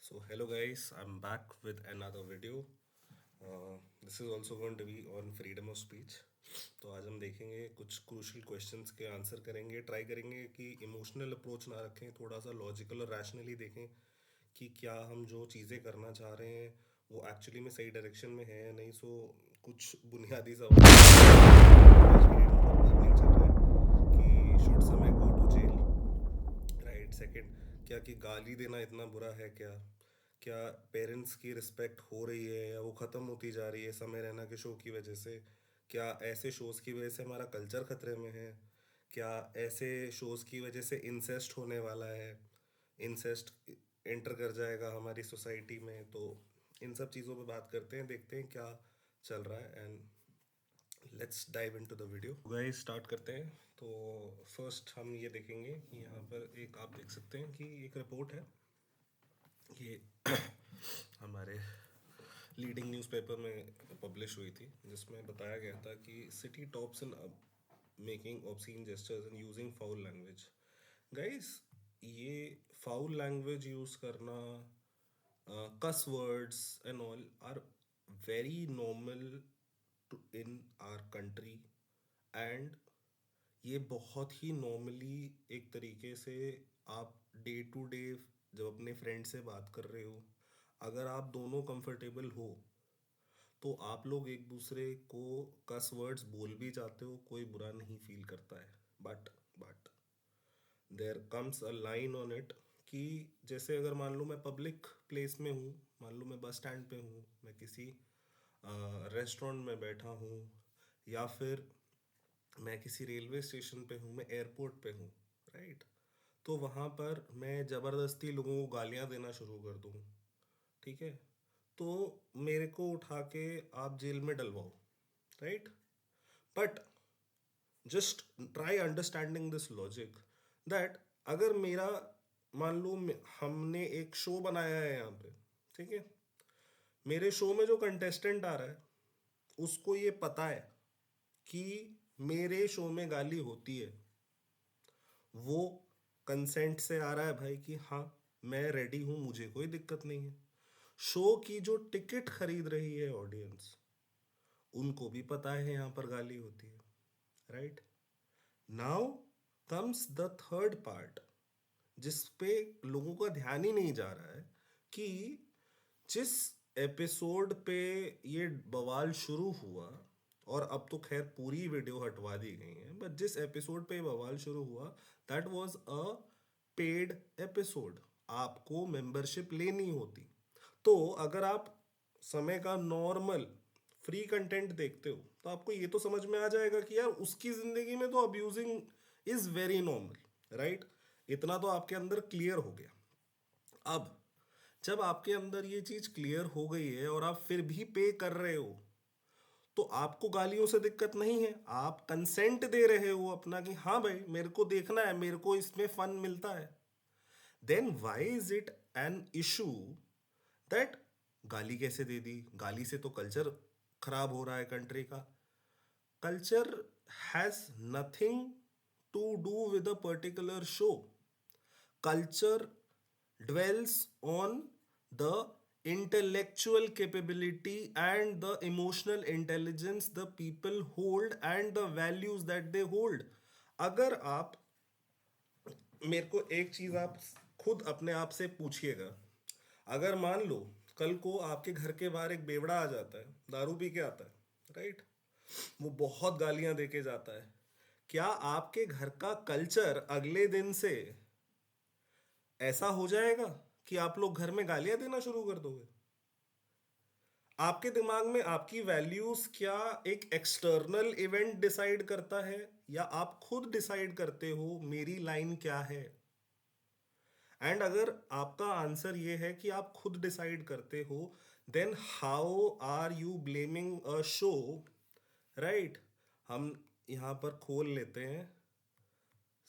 So hello guys, I'm back with another video. This is also going to be on freedom of speech. तो आज हम देखेंगे कुछ crucial questions के answer करेंगे, ट्राई करेंगे कि इमोशनल अप्रोच ना रखें, थोड़ा सा लॉजिकल और रैशनली देखें कि क्या हम जो चीज़ें करना चाह रहे हैं वो एक्चुअली में सही डायरेक्शन में है या नहीं. सो कुछ बुनियादी सवाल आज की डेट में बहुत बर्निंग चल रहा है कि should Samay go to jail, right. Second, क्या कि गाली देना इतना बुरा है क्या? क्या पेरेंट्स की रिस्पेक्ट हो रही है या वो ख़त्म होती जा रही है समय रैना के शो की वजह से? क्या ऐसे शोज़ की वजह से हमारा कल्चर ख़तरे में है? क्या ऐसे शोज़ की वजह से इंसेस्ट होने वाला है? इंसेस्ट एंटर कर जाएगा हमारी सोसाइटी में. तो इन सब चीज़ों पे बात करते हैं, देखते हैं क्या चल रहा है. And let's dive into the video. Guys start करते हैं. तो फर्स्ट हम ये देखेंगे कि यहाँ पर एक आप देख सकते हैं कि एक रिपोर्ट है. ये हमारे लीडिंग न्यूज़पेपर में पब्लिश हुई थी, जिसमें बताया गया था कि city tops in making obscene gestures and using foul language. Guys, ये फाउल लैंग्वेज यूज़ करना, cuss words and all are very normal in our country. And ये बहुत ही नॉर्मली एक तरीके से आप डे टू डे जब अपने फ्रेंड से बात कर रहे हो, अगर आप दोनों कंफर्टेबल हो तो आप लोग एक दूसरे को कस वर्ड्स बोल भी जाते हो, कोई बुरा नहीं फील करता है. But there comes a line on it कि जैसे अगर मान लो मैं पब्लिक प्लेस में हूँ, मान लो मैं बस स्टैंड पे हूँ, मैं किसी रेस्टोरेंट में बैठा हूँ, या फिर मैं किसी रेलवे स्टेशन पे हूँ, मैं एयरपोर्ट पे हूँ, राइट. तो वहाँ पर मैं ज़बरदस्ती लोगों को गालियाँ देना शुरू कर दूँ, ठीक है, तो मेरे को उठा के आप जेल में डलवाओ, right. But just try understanding this logic that अगर मेरा, मान लो हमने एक शो बनाया है यहाँ पे, ठीक है, मेरे शो में जो कंटेस्टेंट आ रहा है उसको ये पता है कि मेरे शो में गाली होती है. वो कंसेंट से आ रहा है भाई कि हाँ, मैं रेडी हूँ, मुझे कोई दिक्कत नहीं है. शो की जो टिकट खरीद रही है ऑडियंस, उनको भी पता है यहाँ पर गाली होती है, right. Now comes the third part, जिस पे लोगों का ध्यान ही नहीं जा रहा है कि जिस एपिसोड पे ये बवाल शुरू हुआ, और अब तो खैर पूरी वीडियो हटवा दी गई है, बट जिस एपिसोड पे बवाल शुरू हुआ that was a paid episode. आपको मेंबरशिप लेनी होती. तो अगर आप समय का नॉर्मल फ्री कंटेंट देखते हो तो आपको ये तो समझ में आ जाएगा कि यार उसकी जिंदगी में तो abusing is very normal, right. इतना तो आपके अंदर क्लियर हो गया. अब जब आपके अंदर ये चीज क्लियर हो गई है और आप फिर भी पे कर रहे हो, तो आपको गालियों से दिक्कत नहीं है, आप कंसेंट दे रहे हो अपना कि हाँ भाई मेरे को देखना है, मेरे को इसमें फन मिलता है. Then why is it an issue that गाली कैसे दे दी? गाली से तो कल्चर खराब हो रहा है कंट्री का. Culture has nothing to do with a particular show. Culture dwells on the intellectual capability and the emotional intelligence the people hold and the values that they hold. अगर आप, मेरे को एक चीज आप खुद अपने आप से पूछिएगा, अगर मान लो कल को आपके घर के बाहर एक बेवड़ा आ जाता है, दारू पी के आता है, राइट, वो बहुत गालियां दे के जाता है, क्या आपके घर का कल्चर अगले दिन से ऐसा हो जाएगा कि आप लोग घर में गालियां देना शुरू कर दोगे? आपके दिमाग में आपकी वैल्यूज क्या एक एक्सटर्नल इवेंट डिसाइड करता है, या आप खुद डिसाइड करते हो मेरी लाइन क्या है? एंड अगर आपका आंसर ये है कि आप खुद डिसाइड करते हो, then how are you blaming a show, right. हम यहाँ पर खोल लेते हैं,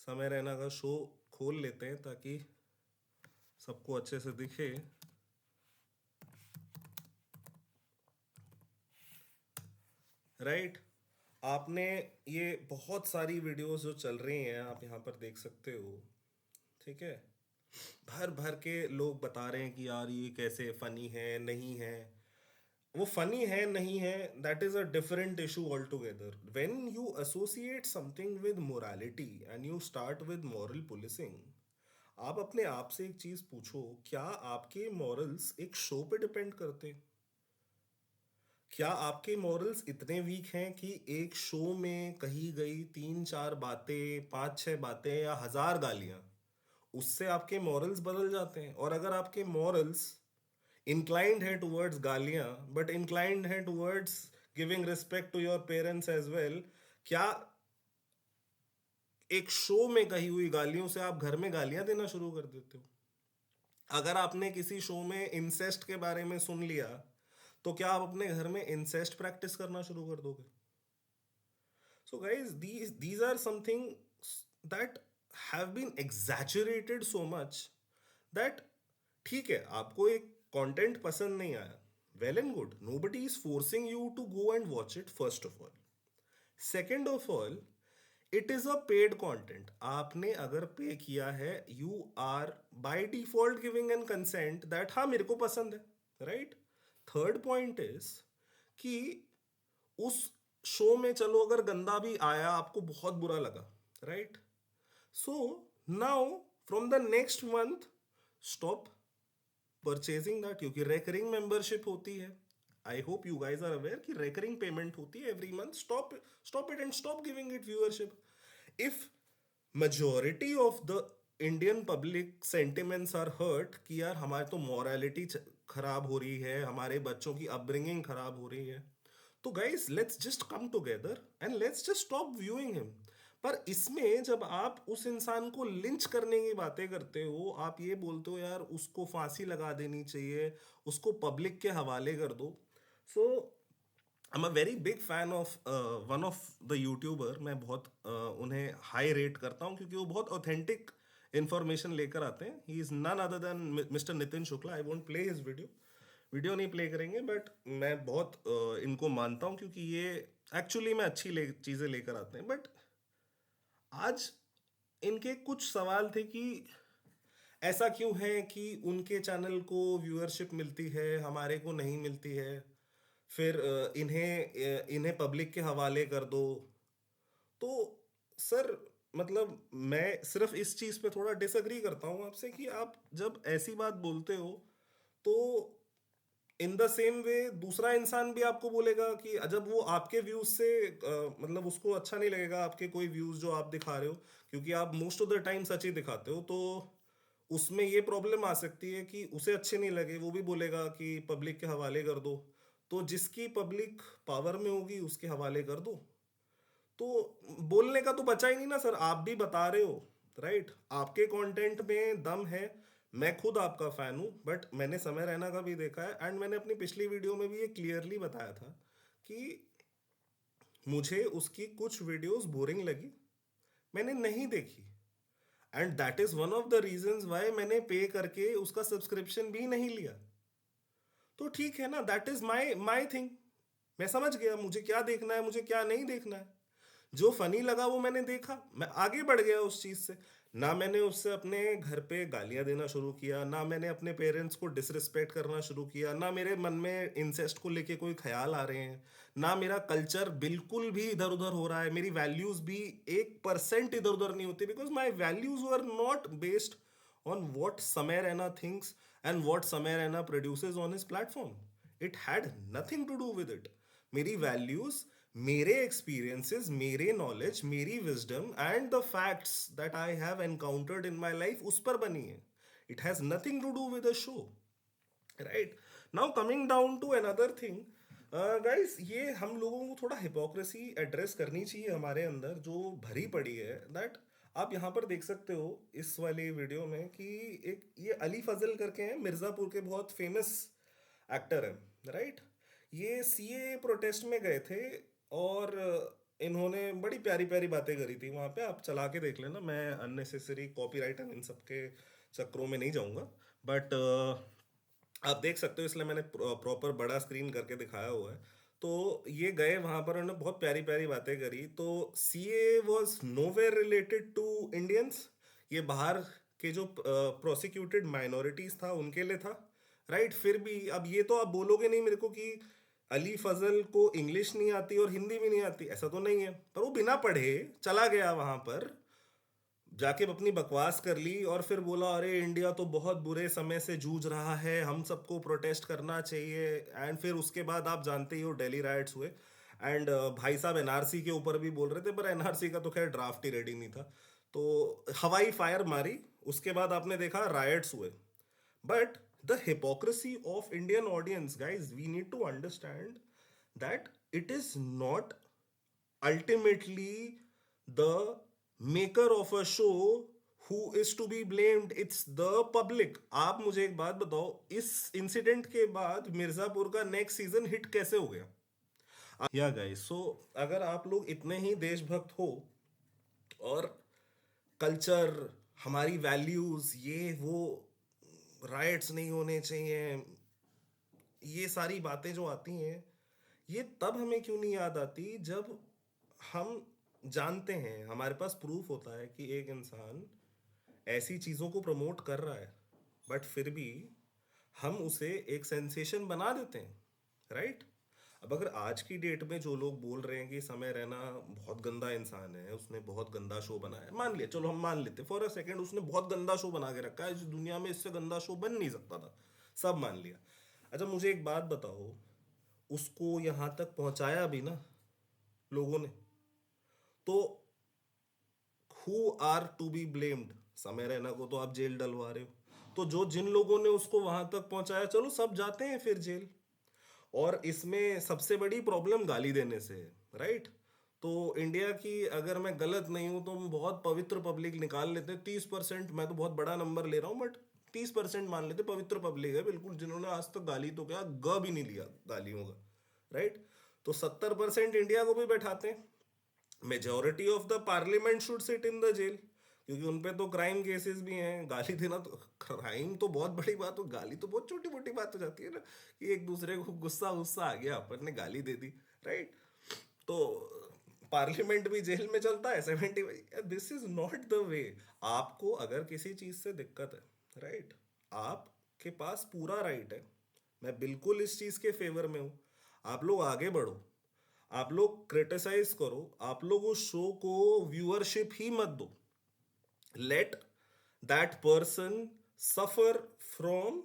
समय रैना का शो खोल लेते हैं ताकि सबको अच्छे से दिखे, राइट. आपने ये बहुत सारी वीडियोस जो चल रही हैं आप यहाँ पर देख सकते हो, ठीक है. भर भर के लोग बता रहे हैं कि यार ये कैसे फनी है, नहीं है। वो फनी है नहीं है, that is a different issue all together. When you associate something with morality and you start with moral policing, आप अपने आप से एक चीज पूछो, क्या आपके मॉरल्स एक शो पे डिपेंड करते हैं? क्या आपके मॉरल्स इतने वीक हैं कि एक शो में कही गई तीन चार बातें, पांच छह बातें या हजार गालियां, उससे आपके मॉरल्स बदल जाते हैं? और अगर आपके मॉरल्स inclined है towards गालियां, but inclined है towards giving respect to your parents as well, क्या एक शो में कही हुई गालियों से आप घर में गालियां देना शुरू कर देते हो? अगर आपने किसी शो में इंसेस्ट के बारे में सुन लिया, तो क्या आप अपने घर में इंसेस्ट प्रैक्टिस करना शुरू कर दोगे? So guys, these are something that have been exaggerated so much that ठीक है, आपको एक कंटेंट पसंद नहीं आया, well and good, nobody is forcing you to go and watch it, first of all. Second of all, it is a paid content. आपने अगर pay किया है, you are by default giving an consent that हाँ मेरे को पसंद है, right? Third point is कि उस शो में चलो अगर गंदा भी आया, आपको बहुत बुरा लगा, right? So now from the next month stop purchasing that, क्योंकि रेकरिंग मेंबरशिप होती है। I hope you guys are aware कि रेकरिंग पेमेंट होती है every month. Stop it and stop giving it viewership. If majority of the Indian public sentiments are hurt कि यार हमारे तो मॉरलिटी खराब हो रही है, हमारे बच्चों की अपब्रिंगिंग खराब हो रही है, तो guys let's just come together and let's just stop viewing him. पर इसमें जब आप उस इंसान को लिंच करने की बातें करते हो, आप ये बोलते हो यार उसको फांसी लगा देनी चाहिए, उसको पब्लिक के हवाले कर दो। So I am a very big fan of one of the YouTuber. मैं बहुत उन्हें हाई रेट करता हूँ क्योंकि वो बहुत ऑथेंटिक इंफॉर्मेशन लेकर आते हैं। He is none other than mister Nitin Shukla. I won't play his video, video नहीं प्ले करेंगे, बट मैं बहुत इनको मानता हूँ क्योंकि ये एक्चुअली में अच्छी चीज़ें लेकर आते हैं। बट आज इनके कुछ सवाल थे कि ऐसा क्यों है कि उनके चैनल को व्यूअरशिप मिलती है, हमारे को नहीं मिलती है, फिर इन्हें पब्लिक के हवाले कर दो। तो सर, मतलब मैं सिर्फ इस चीज़ पे थोड़ा डिसएग्री करता हूँ आपसे कि आप जब ऐसी बात बोलते हो, तो इन द सेम वे दूसरा इंसान भी आपको बोलेगा कि जब वो आपके व्यूज से मतलब उसको अच्छा नहीं लगेगा आपके कोई व्यूज जो आप दिखा रहे हो, क्योंकि आप मोस्ट ऑफ द टाइम सच ही दिखाते हो, तो उसमें ये प्रॉब्लम आ सकती है कि उसे अच्छे नहीं लगे, वो भी बोलेगा कि पब्लिक के हवाले कर दो। तो जिसकी पब्लिक पावर में होगी उसके हवाले कर दो। तो बोलने का तो बचा ही नहीं ना सर, आप भी बता रहे हो, राइट? आपके कंटेंट में दम है। मैं खुद आपका फैन हूं, बट मैंने समय रैना का भी देखा है, एंड मैंने अपनी पिछली वीडियो में भी ये क्लियरली बताया था कि मुझे उसकी कुछ वीडियोस बोरिंग लगी, मैंने नहीं देखी। And that is one of the reasons Y मैंने पे करके उसका सब्सक्रिप्शन भी नहीं लिया। तो ठीक है ना, that is my my thing. मैं समझ गया मुझे क्या देखना है, मुझे क्या नहीं देखना है। जो फनी लगा वो मैंने देखा, मैं आगे बढ़ गया उस चीज से। ना मैंने उससे अपने घर पे गालियां देना शुरू किया, ना मैंने अपने पेरेंट्स को डिसरिस्पेक्ट करना शुरू किया, ना मेरे मन में इंसेस्ट को लेके कोई ख्याल आ रहे हैं, ना मेरा कल्चर बिल्कुल भी इधर उधर हो रहा है, मेरी वैल्यूज भी 1% इधर उधर नहीं होती, because my values were not based on what Samay Raina thinks and what Samay Raina produces on his platform. It had nothing to do with it. मेरी वैल्यूज, मेरे एक्सपीरियंसेस, मेरे नॉलेज, मेरी wisdom and the facts that I have encountered in my life उस पर बनी है। It has nothing to do with a show, right? Now coming down to another thing, guys, ये हम लोगों को थोड़ा हिपोक्रेसी एड्रेस करनी चाहिए हमारे अंदर जो भरी पड़ी है। दैट आप यहाँ पर देख सकते हो इस वाली वीडियो में कि एक ये अली फजल करके हैं, मिर्ज़ापुर के बहुत फेमस एक्टर हैं, राइट? ये सीए प्रोटेस्ट में गए थे, और इन्होंने बड़ी प्यारी प्यारी बातें करी थी वहाँ पे। आप चला के देख लेना, मैं अननेसेसरी कॉपीराइट इन सब के चक्करों में नहीं जाऊँगा, बट आप देख सकते हो, इसलिए मैंने प्रॉपर बड़ा स्क्रीन करके दिखाया हुआ है। तो ये गए वहां पर, उन्होंने बहुत प्यारी प्यारी बातें करी। तो CA was nowhere related to Indians. ये बाहर कि जो प्रोसिक्यूटेड माइनॉरिटीज था उनके लिए था, राइट। फिर भी अब ये तो आप बोलोगे नहीं मेरे को कि अली फजल को इंग्लिश नहीं आती और हिंदी भी नहीं आती, ऐसा तो नहीं है। पर वो बिना पढ़े चला गया वहां पर, जाके अपनी बकवास कर ली और फिर बोला अरे इंडिया तो बहुत बुरे समय से जूझ रहा है, हम सबको प्रोटेस्ट करना चाहिए। एंड फिर उसके बाद आप जानते ही हो दिल्ली राइट्स हुए। एंड भाई साहब एनआरसी के ऊपर भी बोल रहे थे, पर एनआरसी का तो खैर ड्राफ्ट ही रेडी नहीं था, तो हवाई फायर मारी। उसके बाद आपने देखा राइट्स हुए। But the hypocrisy of Indian audience, guys, we need to understand that it is not ultimately the maker of a show who is to be blamed, it's the public। आप मुझे एक बात बताओ, इस इंसिडेंट के बाद मिर्जापुर का नेक्स्ट सीजन हिट कैसे हो गया? या गाइस, सो अगर आप लोग इतने ही देशभक्त हो और कल्चर, हमारी वैल्यूज, ये वो, राइट्स नहीं होने चाहिए, ये सारी बातें जो आती हैं, ये तब हमें क्यों नहीं याद आती जब हम जानते हैं, हमारे पास प्रूफ होता है कि एक इंसान ऐसी चीज़ों को प्रमोट कर रहा है, बट फिर भी हम उसे एक सेंसेशन बना देते हैं, राइट। अब अगर आज की डेट में जो लोग बोल रहे हैं कि समय रैना बहुत गंदा इंसान है, उसने बहुत गंदा शो बनाया है, मान लिया, चलो हम मान लेते फॉर अ सेकंड उसने बहुत गंदा शो बना के रखा है, इस दुनिया में इससे गंदा शो बन नहीं सकता था, सब मान लिया। अच्छा मुझे एक बात बताओ, उसको यहाँ तक पहुँचाया भी ना लोगों ने, तो who are to be blamed? Samay Raina को तो आप जेल डलवा रहे हो, तो जो जिन लोगों ने उसको वहां तक पहुंचाया, चलो सब जाते हैं फिर जेल। और इसमें सबसे बड़ी प्रॉब्लम गाली देने से है, राइट। तो इंडिया की, अगर मैं गलत नहीं हूं तो हम बहुत पवित्र पब्लिक निकाल लेते हैं 30%, मैं तो बहुत बड़ा नंबर ले रहा हूँ बट 30% मान लेते पवित्र पब्लिक है बिल्कुल, जिन्होंने आज तक गाली तो क्या ग भी नहीं लिया गालियों का, राइट। तो 70% इंडिया को भी बैठाते हैं। Majority of the parliament should sit in the jail, क्योंकि उन पे तो क्राइम केसेस भी हैं। गाली देना तो क्राइम तो बहुत बड़ी बात हो, गाली तो बहुत छोटी मोटी बात हो जाती है ना, कि एक दूसरे को गुस्सा गुस्सा आ गया, अपन ने गाली दे दी, राइट। तो पार्लियामेंट भी जेल में चलता है 70। This is not the way. आपको अगर किसी चीज से दिक्कत है, राइट, आपके पास पूरा राइट है, मैं बिल्कुल इस चीज के फेवर में हूं, आप लोग आगे बढ़ो, आप लोग क्रिटिसाइज करो, आप लोग उस शो को व्यूअरशिप ही मत दो, let that person suffer from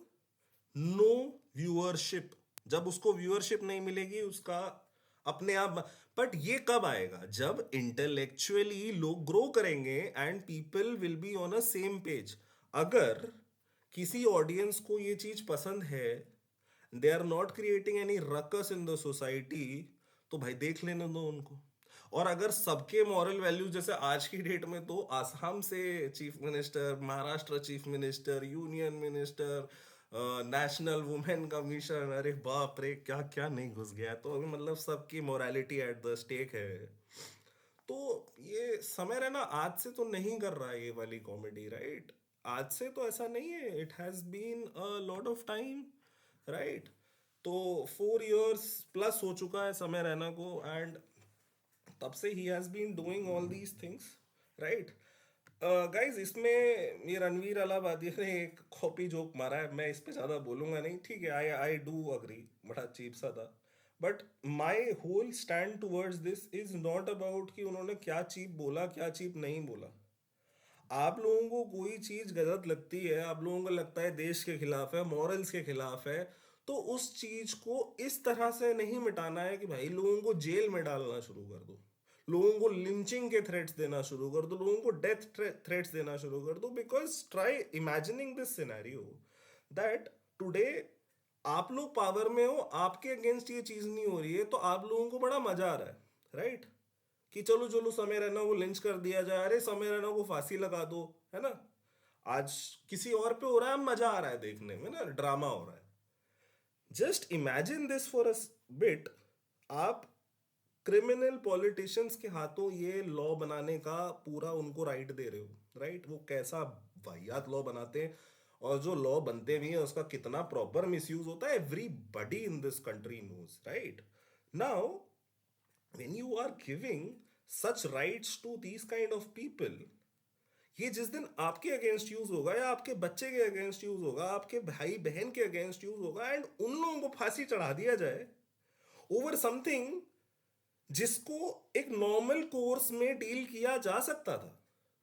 no viewership. जब उसको व्यूअरशिप नहीं मिलेगी उसका अपने आप, बट ये कब आएगा? जब इंटेलेक्चुअली लोग ग्रो करेंगे and people will be on a same page. अगर किसी ऑडियंस को ये चीज पसंद है, they are not creating any ruckus in the society, तो भाई देख लेने दो उनको। और अगर सबके मॉरल वैल्यूज, जैसे आज की डेट में तो आसाम से chief minister, Maharashtra chief minister, union minister, national women commission, अरे बाप रे क्या क्या नहीं घुस गया है। तो अभी मतलब सबकी मोरालिटी एट द स्टेक है। तो ये समय रहना आज से तो नहीं कर रहा है ये वाली कॉमेडी, राइट। आज से तो ऐसा नहीं है, it has been a lot of time, right. तो 4 years प्लस हो चुका है समय रैना को, एंड तब से ही has been doing all these things, right. Guys, इसमें ये रणवीर अलाहाबादी ने एक कॉपी जोक मारा है, मैं इस पे ज्यादा बोलूंगा नहीं, ठीक है, आई आई डू अग्री, बड़ा चीप सा था। But my whole stand towards this is not about कि उन्होंने क्या चीप बोला क्या चीप नहीं बोला। आप लोगों को कोई चीज गलत लगती है, आप लोगों को लगता है देश के खिलाफ है, मॉरल्स के खिलाफ है, तो उस चीज को इस तरह से नहीं मिटाना है कि भाई लोगों को जेल में डालना शुरू कर दो, लोगों को लिंचिंग के थ्रेट्स देना शुरू कर दो, लोगों को डेथ थ्रेट्स देना शुरू कर दो। Because try imagining this scenario that today आप लोग पावर में हो, आपके अगेंस्ट ये चीज नहीं हो रही है, तो आप लोगों को बड़ा मजा आ रहा है, राइट। कि चलो चलो समय रैना को लिंच कर दिया जाए, अरे समय रैना को फांसी लगा दो, है ना। आज किसी और पे हो रहा है, मजा आ रहा है देखने में ना, ड्रामा हो रहा है। Just imagine this for a bit, आप क्रिमिनल पॉलिटिशियंस के हाथों ये लॉ बनाने का पूरा उनको राइट दे रहे हो, राइट। वो कैसा वाहियात लॉ बनाते हैं, और जो लॉ बनते भी हैं उसका कितना प्रॉपर मिसयूज होता है, everybody in this country knows, right. Now when you are giving such rights to these kind of people, ये जिस दिन आपके अगेंस्ट यूज होगा या आपके बच्चे के अगेंस्ट यूज होगा, आपके भाई बहन के अगेंस्ट यूज होगा, एंड उन लोगों को फांसी चढ़ा दिया जाए ओवर समथिंग जिसको एक नॉर्मल कोर्स में डील किया जा सकता था,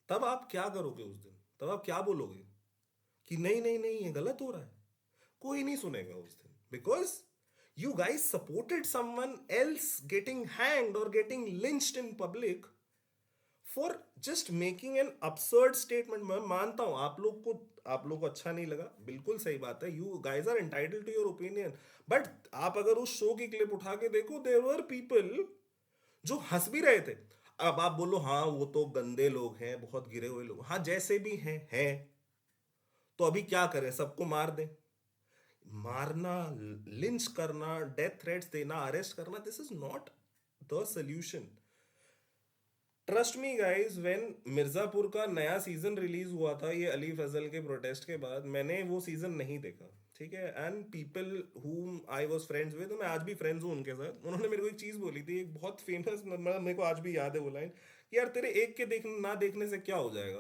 तब आप क्या करोगे उस दिन? तब आप क्या बोलोगे कि नहीं नहीं नहीं ये गलत हो रहा है? कोई नहीं सुनेगा उस दिन, because you guys supported someone else getting hanged or getting lynched in public for just making an absurd statement. मैं मानता हूं आप लोग को अच्छा नहीं लगा, बिल्कुल सही बात है, you guys are entitled to your opinion, but आप अगर उस शो की क्लिप उठा के देखो, there were people जो हंस भी रहे थे। अब आप बोलो हाँ वो तो गंदे लोग हैं, बहुत गिरे हुए लोग, हाँ जैसे भी हैं, तो अभी क्या करें, सबको मार दें? मारना, लिंच करना, डेथ थ्रेट्स देना, अरेस्ट करना, this is not the solution. Trust me guys, when Mirzapur का नया सीजन रिलीज हुआ था ये अली फजल के प्रोटेस्ट के बाद, मैंने वो सीजन नहीं देखा, ठीक है, and people whom I was friends with, मैं आज भी फ्रेंड्स हूँ उनके साथ, उन्होंने मेरे को एक चीज बोली थी, एक बहुत फेमस, मेरे को आज भी याद है वो लाइन, कि यार तेरे एक के ना देखने से क्या हो जाएगा,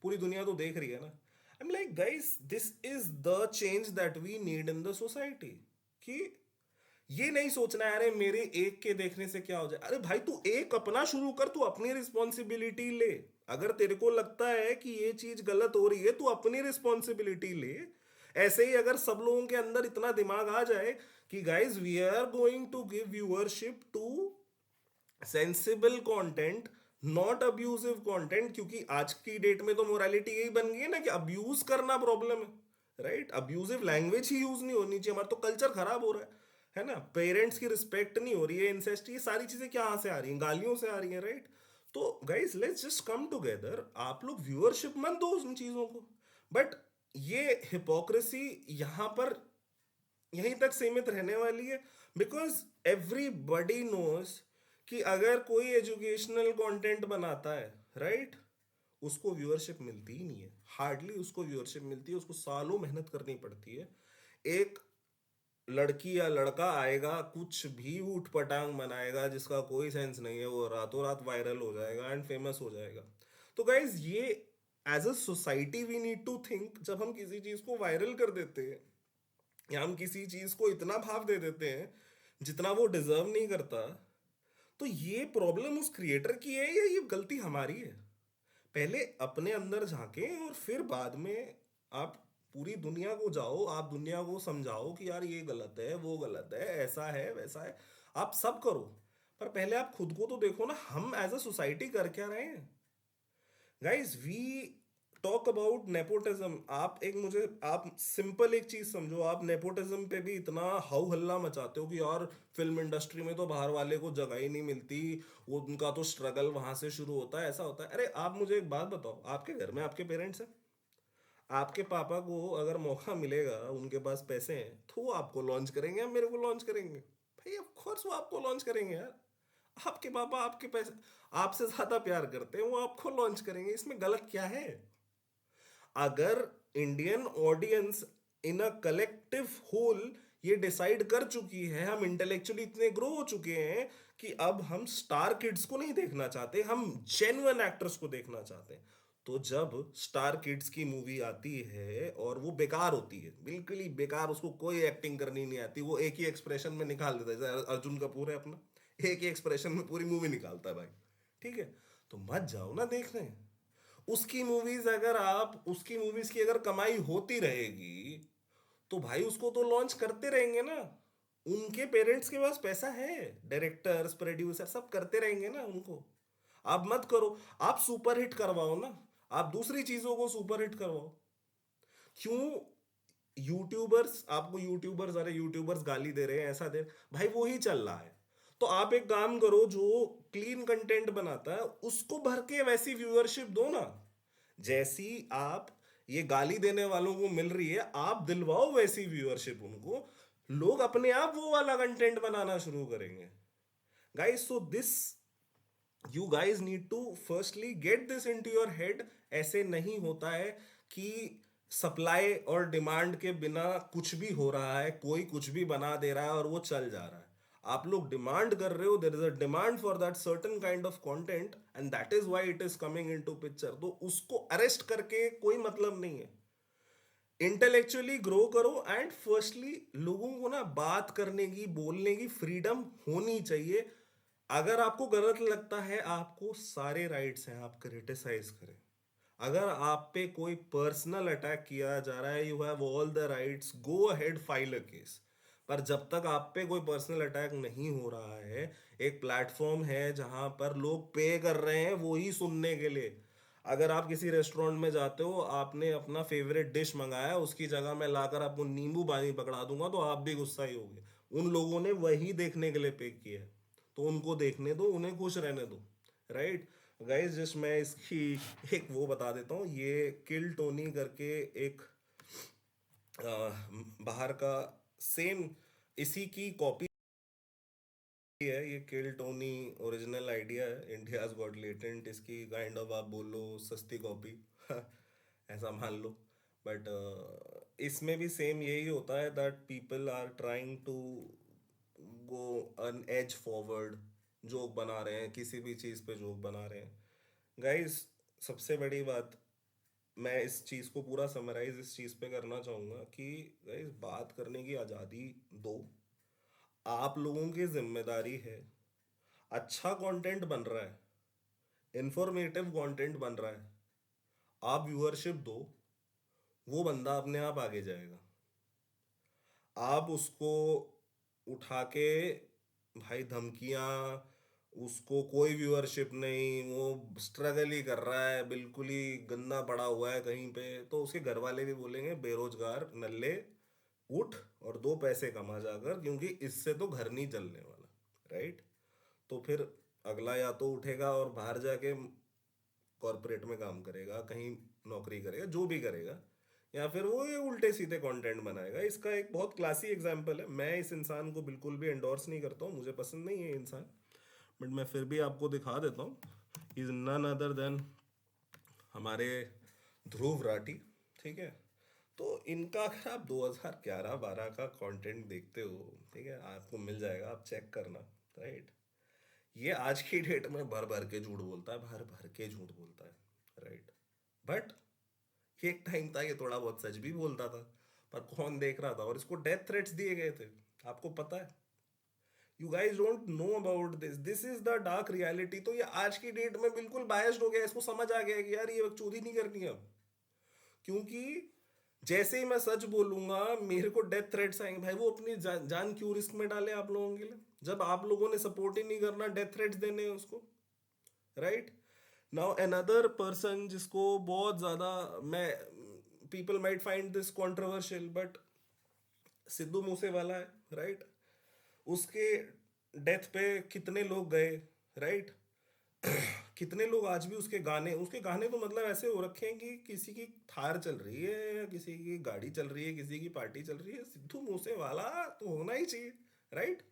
पूरी दुनिया तो देख रही है ना। I am like guys, this is the change that we need in the society, कि ये नहीं सोचना है अरे मेरे एक के देखने से क्या हो जाए। अरे भाई तू एक अपना शुरू कर, तू अपनी रिस्पॉन्सिबिलिटी ले। अगर तेरे को लगता है कि ये चीज गलत हो रही है, तू अपनी रिस्पॉन्सिबिलिटी ले। ऐसे ही अगर सब लोगों के अंदर इतना दिमाग आ जाए कि guys we are going to give viewership to sensible content, not abusive content, क्योंकि आज की डेट में तो मोरालिटी यही बन गई है ना कि अब्यूज करना प्रॉब्लम है, राइट? अब्यूजिव लैंग्वेज ही यूज नहीं होनी चाहिए, हमारा तो कल्चर खराब हो रहा है ना? पेरेंट्स की रिस्पेक्ट नहीं हो रही है, इंसेस्ट, ये सारी चीजें कहाँ से आ रही हैं? गालियों से आ रही हैं, राइट? तो guys let's just come together, आप लोग व्यूअरशिप मत दो उन चीजों को, बट ये हिपोक्रेसी यहाँ पर यहीं तक सीमित रहने वाली है, बिकॉज एवरीबडी नोज कि अगर कोई एजुकेशनल कंटेंट बनाता है, राइट, उसको व्यूअरशिप मिलती ही नहीं है, हार्डली उसको व्यूअरशिप मिलती है, उसको सालों मेहनत करनी पड़ती है। एक लड़की या लड़का आएगा, कुछ भी ऊट पटांग बनाएगा जिसका कोई सेंस नहीं है, वो रातों रात वायरल हो जाएगा एंड फेमस हो जाएगा। तो गाइज ये as a society we need to think, जब हम किसी चीज को वायरल कर देते हैं या हम किसी चीज को इतना भाव दे देते हैं जितना वो डिजर्व नहीं करता, तो ये प्रॉब्लम उस क्रिएटर की है या ये गलती हमारी है? पहले अपने अंदर झांकें और फिर बाद में आप पूरी दुनिया को जाओ, आप दुनिया को समझाओ कि यार ये गलत है, वो गलत है, ऐसा है वैसा है, आप सब करो, पर पहले आप खुद को तो देखो ना, हम एज अ सोसाइटी कर क्या रहे हैं? Guys we talk about nepotism, आप एक मुझे आप सिंपल एक चीज समझो, आप नेपोटिज्म पे भी इतना हाउ हल्ला मचाते हो कि यार फिल्म इंडस्ट्री में तो बाहर वाले को जगह ही नहीं मिलती, वो उनका तो स्ट्रगल वहां से शुरू होता है, ऐसा होता है। अरे आप मुझे एक बात बताओ, आपके घर में आपके पेरेंट्स हैं, आपके पापा को अगर मौका मिलेगा, उनके पास पैसे हैं, तो वो आपको लॉन्च करेंगे या मेरे को लॉन्च करेंगे? भाई ऑफ कोर्स वो आपको लॉन्च करेंगे यार। आपके पापा आपके पैसे, आपसे ज्यादा प्यार करते हैं, वो आपको लॉन्च करेंगे, इसमें गलत क्या है? अगर Indian audience in a collective whole ये डिसाइड कर चुकी है, हम इंटेलेक्चुअली इतने ग्रो हो चुके हैं कि अब हम स्टार किड्स को नहीं देखना चाहते, हम जेन्युइन एक्टर्स को देखना चाहते हैं, तो जब स्टार किड्स की मूवी आती है और वो बेकार होती है, बिल्कुल ही बेकार, उसको कोई एक्टिंग करनी नहीं आती, वो एक ही एक्सप्रेशन में निकाल देता है, जैसे अर्जुन कपूर है अपना, एक ही एक्सप्रेशन में पूरी मूवी निकालता है भाई, ठीक है? तो मत जाओ ना देखने उसकी मूवीज, अगर आप उसकी मूवीज की अगर कमाई होती रहेगी तो भाई उसको तो लॉन्च करते रहेंगे ना, उनके पेरेंट्स के पास पैसा है, डायरेक्टर्स प्रोड्यूसर सब करते रहेंगे ना उनको। आप मत करो, आप सुपर हिट करवाओ ना, आप दूसरी चीजों को सुपर हिट करवाओ। क्यों यूट्यूबर्स, आपको यूट्यूबर्स, अरे यूट्यूबर्स गाली दे रहे हैं, ऐसा दे, भाई वो ही चल रहा है, तो आप एक काम करो, जो क्लीन कंटेंट बनाता है उसको भर के वैसी व्यूअरशिप दो ना, जैसी आप ये गाली देने वालों को मिल रही है, आप दिलवाओ वैसी व्यूअरशिप उनको, लोग अपने आप वो वाला कंटेंट बनाना शुरू करेंगे। Guys so this, you guys need to firstly get this into your head, ऐसे नहीं होता है कि सप्लाई और डिमांड के बिना कुछ भी हो रहा है, कोई कुछ भी बना दे रहा है और वो चल जा रहा है। आप लोग डिमांड कर रहे हो, there is a demand for that certain kind of content and that is why it is coming into picture. तो उसको अरेस्ट करके कोई मतलब नहीं है। इंटेलेक्चुअली ग्रो करो एंड फर्स्टली लोगों को ना बात करने की, बोलने की फ्रीडम होनी चाहिए। अगर आपको गलत लगता है, आपको सारे राइट्स हैं, आप क्रिटिसाइज करें। अगर आप पे कोई पर्सनल अटैक किया जा रहा है, you have all the rights, go ahead file a case. पर जब तक आप पे कोई पर्सनल अटैक नहीं हो रहा है, एक प्लेटफॉर्म है जहां पर लोग पे कर रहे हैं वो ही सुनने के लिए। अगर आप किसी रेस्टोरेंट में जाते हो, आपने अपना फेवरेट डिश मंगाया, उसकी जगह मैं लाकर आपको नींबू पानी पकड़ा दूंगा तो आप भी गुस्सा ही होगे। उन लोगों ने वही देखने के लिए पे किया है, तो उनको देखने दो, उन्हें खुश रहने दो। राइट गाइस, जिस मैं इसकी एक वो बता देता हूँ, ये किल टोनी करके एक बाहर का सेम इसी की कॉपी है। ये किल टोनी ओरिजिनल आइडिया है, इंडियाज गॉट लेटेंट इसकी काइंड ऑफ आप बोलो सस्ती कॉपी ऐसा मान लो। बट इसमें भी सेम यही होता है that people are trying to go on as forward, joke बना रहे हैं, किसी भी चीज़ पे जोक बना रहे हैं। गाइस, सबसे बड़ी बात, मैं इस चीज़ को पूरा समराइज इस चीज़ पे करना चाहूँगा कि गाइस, बात करने की आज़ादी दो। आप लोगों की जिम्मेदारी है, अच्छा कंटेंट बन रहा है, इंफॉर्मेटिव कंटेंट बन रहा है, आप व्यूअरशिप दो, वो बंदा अपने आप आगे जाएगा। आप उसको उठा के भाई धमकियाँ, उसको कोई व्यूअरशिप नहीं, वो स्ट्रगल ही कर रहा है, बिल्कुल ही गंदा पड़ा हुआ है कहीं पे, तो उसके घर वाले भी बोलेंगे बेरोजगार नल्ले, उठ और दो पैसे कमा जाकर, क्योंकि इससे तो घर नहीं चलने वाला। राइट? तो फिर अगला या तो उठेगा और बाहर जाके कॉरपोरेट में काम करेगा, कहीं नौकरी करेगा, जो भी करेगा, या फिर वो ये उल्टे सीधे कंटेंट बनाएगा। इसका एक बहुत क्लासी एग्जांपल है, मैं इस इंसान को बिल्कुल भी एंडोर्स नहीं करता हूँ, मुझे पसंद नहीं है ये इंसान, बट मैं फिर भी आपको दिखा देता हूँ। इज नन अदर देन हमारे ध्रुव राठी। ठीक है? तो इनका अगर आप 2011-12 का कंटेंट देखते हो, ठीक है, आपको मिल जाएगा, आप चेक करना। राइट? ये आज की डेट में भर भर के झूठ बोलता है, भर भर के झूठ बोलता है। राइट? बट एक टाइम था ये थोड़ा बहुत सच भी बोलता था, पर कौन देख रहा था, और इसको डेथ थ्रेट्स दिए गए थे। आपको पता है? You guys don't know about this, this is the dark reality. तो ये आज की डेट में बिल्कुल बायस्ड हो गया, इसको समझ आ गया कि यार ये चोरी नहीं करनी अब, क्योंकि जैसे ही मैं सच बोलूंगा मेरे को डेथ थ्रेट्स आएंगे। भाई वो अपनी जान क्यों रिस्क में डाले आप लोगों के लिए, जब आप लोगों ने सपोर्ट ही नहीं करना, डेथ थ्रेट्स देने हैं उसको। राइट? नाउ अनदर पर्सन जिसको बहुत ज्यादा मैं, people might find this controversial, but Sidhu Moosewala है। राइट? उसके डेथ पे कितने लोग गए? राइट? कितने लोग आज भी उसके गाने तो मतलब ऐसे हो रखे हैं कि किसी की थार चल रही है, या किसी की गाड़ी चल रही है, किसी की पार्टी चल रही है, सिद्धू मूसेवाला तो होना ही चाहिए। Right?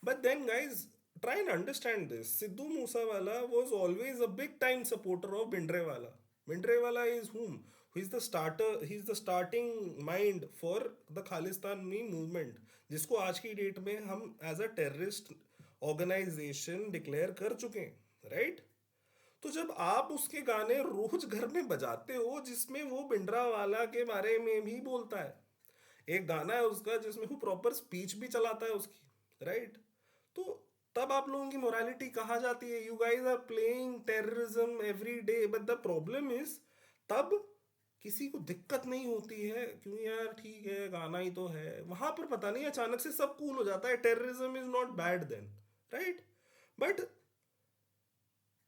But then, guys, try and understand this. Sidhu Moosewala was always a big time supporter of Bhindrewala. Bhindrewala is whom? He's the starter. He's the starting mind for the Khalistani movement, जिसको आज की date में हम as a terrorist organisation declare कर चुके हैं। Right? तो जब आप उसके गाने रोज घर में बजाते हो, जिसमें वो भिंडरावाला के बारे में भी बोलता है, एक गाना है उसका जिसमें वो प्रॉपर स्पीच भी चलाता है उसकी। राइट? तो तब आप लोगों की मोरालिटी कहाँ जाती है? You guys are playing terrorism every day, but the problem is तब किसी को दिक्कत नहीं होती है, क्यों यार ठीक है गाना ही तो है। वहां पर पता नहीं अचानक से सब कूल हो जाता है, terrorism is not bad then. Right? But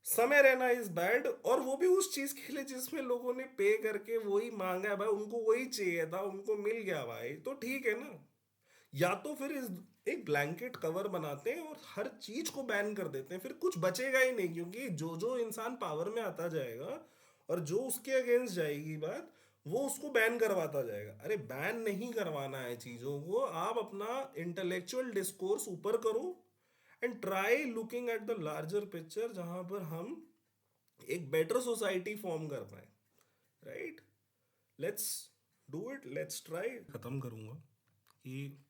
Samay Raina is bad, और वो भी उस चीज के लिए जिसमें लोगों ने पे करके वही मांगा है भाई, उनको वही चाहिए था, उनको मिल गया भाई, तो ठीक है ना। या तो फिर इस एक ब्लैंकेट कवर बनाते हैं और हर चीज को बैन कर देते हैं, फिर कुछ बचेगा ही नहीं, क्योंकि जो जो इंसान पावर में आता जाएगा और जो उसके अगेंस्ट जाएगी बात, वो उसको बैन करवाता जाएगा। अरे बैन नहीं करवाना है चीजों को, आप अपना इंटेलेक्चुअल डिस्कोर्स ऊपर करो and try looking at the larger picture, जहां पर हम एक बेटर सोसाइटी फॉर्म कर पाए। Right? Let's do it, let's try. खत्म करूंगा कि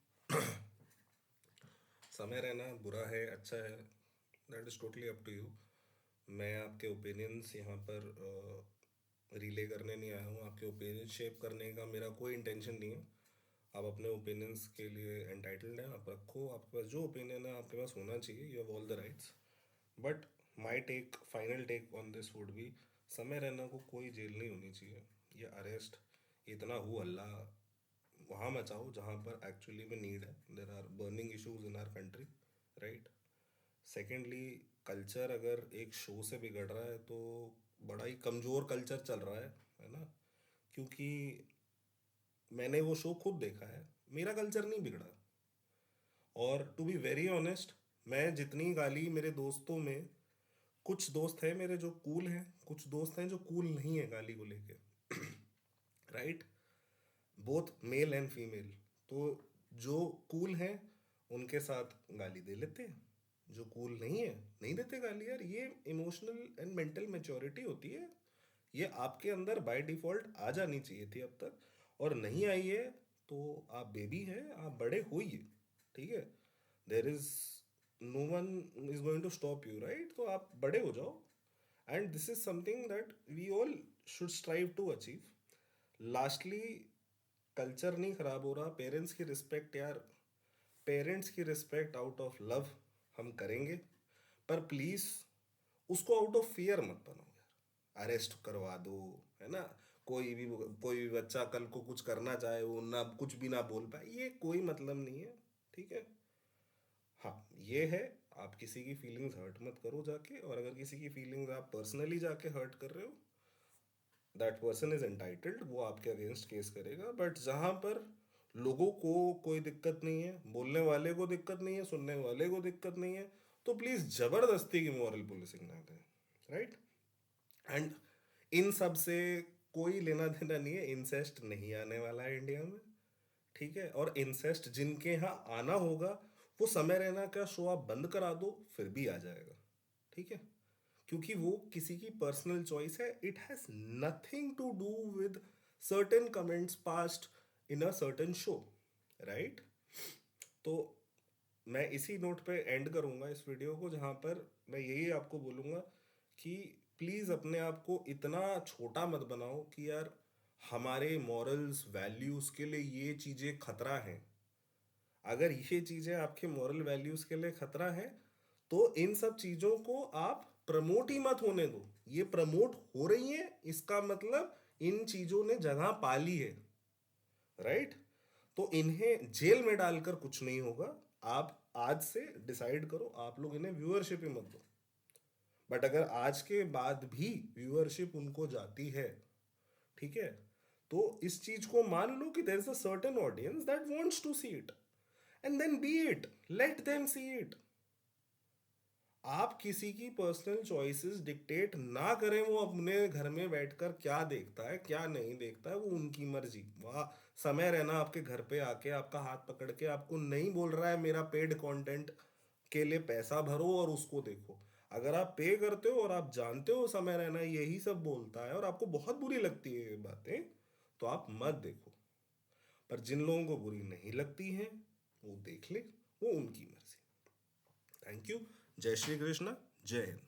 समय रहना बुरा है अच्छा है, that is totally up to you. मैं आपके ओपिनियंस यहाँ पर रिले करने नहीं आया हूँ, आपके ओपिनियन शेप करने का मेरा कोई इंटेंशन नहीं है। आप अपने ओपिनियंस के लिए एंटाइटल्ड हैं, आप रखो, आपके पास जो ओपिनियन है आपके पास होना चाहिए, you have all the rights. But my take, final take on this would be, Samay Raina को कोई जेल नहीं होनी चाहिए, ये अरेस्ट, इतना हु अल्लाह वहाँ मचाओ जहाँ पर एक्चुअली में नीड है। There are burning issues in our country, right. Secondly, culture अगर एक शो से बिगड़ रहा है तो बड़ा ही कमज़ोर कल्चर चल रहा है ना। क्योंकि मैंने वो शो खुद देखा है, मेरा कल्चर नहीं बिगड़ा। और टू बी वेरी ऑनेस्ट, मैं जितनी गाली मेरे दोस्तों में, कुछ दोस्त हैं मेरे जो कूल हैं, कुछ दोस्त हैं जो कूल नहीं है गाली को लेके, right, both male and female. तो जो कूल हैं उनके साथ गाली दे लेते हैं, जो कूल नहीं है नहीं देते गाली। यार ये इमोशनल एंड मेंटल मैच्योरिटी होती है, ये आपके अंदर बाय डिफॉल्ट आ जानी चाहिए थी अब तक, और नहीं आई है। तो आप बेबी हैं, आप बड़े होइए, ठीक है। There is no one is going to stop you, right. तो आप बड़े हो जाओ, and this is something that we all should strive to achieve. Lastly, culture नहीं खराब हो रहा, पेरेंट्स की रिस्पेक्ट यार, पेरेंट्स की रिस्पेक्ट आउट ऑफ लव हम करेंगे, पर प्लीज़ उसको आउट ऑफ फियर मत बनाओ यार, अरेस्ट करवा दो, है ना। कोई भी बच्चा कल को कुछ करना चाहे, वो ना कुछ भी ना बोल पाए, ये कोई मतलब नहीं है, ठीक है। हाँ, ये है, आप किसी की फीलिंग्स हर्ट मत करो जाके, और अगर किसी की फीलिंग्स आप पर्सनली जाके हर्ट कर रहे हो, दैट पर्सन इज एंटाइटल्ड, वो आपके अगेंस्ट केस करेगा। बट जहाँ पर लोगों को कोई दिक्कत नहीं है, बोलने वाले को दिक्कत नहीं है, सुनने वाले को दिक्कत नहीं है, तो प्लीज़ ज़बरदस्ती की मॉरल पुलिसिंग ना करें, राइट। एंड इन सब से कोई लेना देना नहीं है, इंसेस्ट नहीं आने वाला है इंडिया में, ठीक है। और इंसेस्ट जिनके यहाँ आना होगा, वो समय रहना का शो आप बंद करा दो, फिर भी आ जाएगा, ठीक है। क्योंकि वो किसी की पर्सनल चॉइस है, it has nothing to do with certain comments passed in a certain show, right. तो मैं इसी नोट पे एंड करूंगा इस वीडियो को, जहां पर मैं यही आपको बोलूंगा कि प्लीज़ अपने आप को इतना छोटा मत बनाओ कि यार हमारे मॉरल्स वैल्यूज़ के लिए ये चीज़ें खतरा हैं। अगर ये चीज़ें आपके मॉरल वैल्यूज़ के लिए खतरा है, तो इन सब चीज़ों को आप प्रमोट ही मत होने दो। ये प्रमोट हो रही है, इसका मतलब इन चीज़ों ने जगह पा ली है, राइट। तो इन्हें जेल में डालकर कुछ नहीं होगा। आप आज से डिसाइड करो, आप लोग इन्हें व्यूअरशिप ही मत दो। बट अगर आज के बाद भी व्यूअरशिप उनको जाती है, ठीक है, तो इस चीज को मान लो कि there is a certain audience that wants to see it, and then be it, let them see it. आप किसी की पर्सनल चॉइसेस डिक्टेट ना करें, वो अपने घर में बैठकर क्या देखता है क्या नहीं देखता है वो उनकी मर्जी। वाह, समय रहना आपके घर पे आके आपका हाथ पकड़ के आपको नहीं बोल रहा है मेरा पेड कंटेंट के लिए पैसा भरो और उसको देखो। अगर आप पे करते हो और आप जानते हो समय रहना यही सब बोलता है और आपको बहुत बुरी लगती है ये बातें, तो आप मत देखो। पर जिन लोगों को बुरी नहीं लगती हैं वो देख ले, वो उनकी मर्जी। Thank you. जय श्री कृष्ण। जय हिंद।